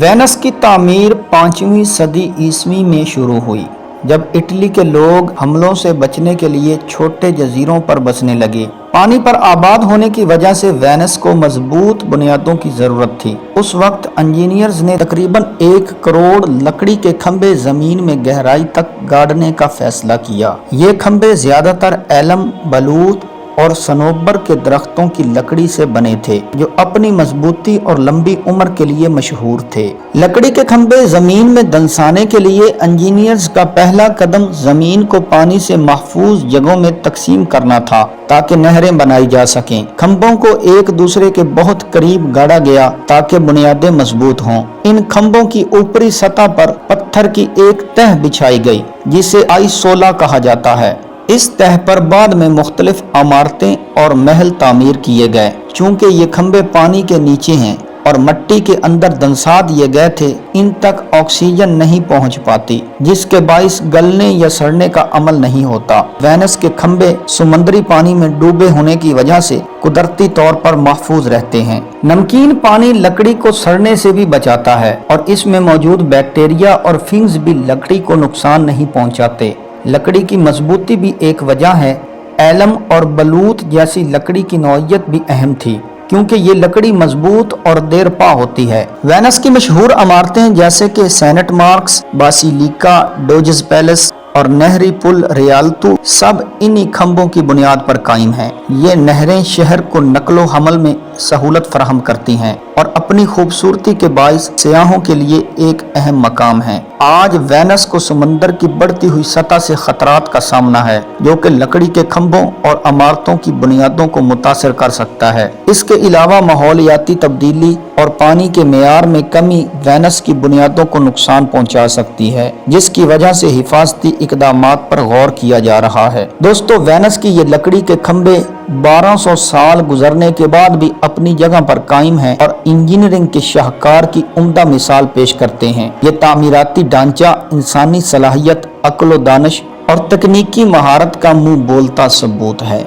Venus की तामीर 5वीं सदी ईस्वी में शुरू हुई, जब इटली के लोग हमलों से बचने के लिए छोटे जजीरों पर बसने लगे। पानी पर आबाद होने की वजह से वेनस को मजबूत बुनियादों की जरूरत थी। उस वक्त इंजीनियर्स ने तकरीबन 1 करोड़ लकड़ी के खंभे जमीन में गहराई तक गाड़ने का फैसला किया। ये खंभे ज्यादातर एलम, बलूत और सनोबर के दरख्तों की लकड़ी से बने थे, जो अपनी मजबूती और लंबी उम्र के लिए मशहूर थे। लकड़ी के खंभे जमीन में दंसाने के लिए इंजीनियर्स का पहला कदम जमीन को पानी से महफूज जगहों में तकसीम करना था, ताकि नहरें बनाई जा सकें। खंभों को एक दूसरे के बहुत करीब गाड़ा गया ताकि बुनियादें मजबूत हों। इन खंभों की ऊपरी सतह पर पत्थर की एक तह बिछाई गई, जिसे आइसोला कहा जाता है। इस तह पर बाद में मुख्तलिफ इमारतें और महल तामीर किए गए। चूंकि ये खंभे पानी के नीचे हैं और मिट्टी के अंदर दंसा दिए गए थे, इन तक ऑक्सीजन नहीं पहुंच पाती, जिसके बाइस गलने या सड़ने का अमल नहीं होता। वेनस के खंभे समुद्री पानी में डूबे होने की वजह से कुदरती तौर पर महफूज रहते हैं। नमकीन पानी लकड़ी को सड़ने से भी बचाता है और इसमें मौजूद बैक्टीरिया और फंगस भी लकड़ी को नुकसान नहीं पहुंचाते। लकड़ी की मजबूती भी एक वजह है। एलम और बलूत जैसी लकड़ी की नौइयत भी अहम थी, क्योंकि ये लकड़ी मजबूत और देरपा होती है। वेनस की मशहूर इमारतें जैसे कि senate marks, basilica, doses palace और नहरी पुल रियाल्तो सब इन्हीं खंभों की बुनियाद पर कायम हैं। ये नहरें शहर को नकलो हमल में सहूलत फराहम करती हैं और अपनी खूबसूरती के बाइस सयाहों के लिए एक अहम मकाम है। आज वेनस को समंदर की बढ़ती हुई सतह से खतरात का सामना है, जो कि लकड़ी के खंभों और इमारतों की बुनियादों को मुतासर कर सकता है। इसके अलावा माहौलियाती तब्दीली और पानी के मेयार में कमी वेनस की बुनियादों को नुकसान पहुंचा सकती है, जिसकी वजह से हिफाजती इकदामात पर गौर किया जा रहा है। दोस्तों, वेनस की ये लकड़ी के खंभे 1200 साल गुजरने के बाद भी अपनी जगह पर कायम हैं और इंजीनियरिंग के शाहकार की उम्दा मिसाल पेश करते हैं। ये तामीराती ढांचा इंसानी सलाहियत, अक्ल व दानिश और तकनीकी महारत का मुंह बोलता सबूत है।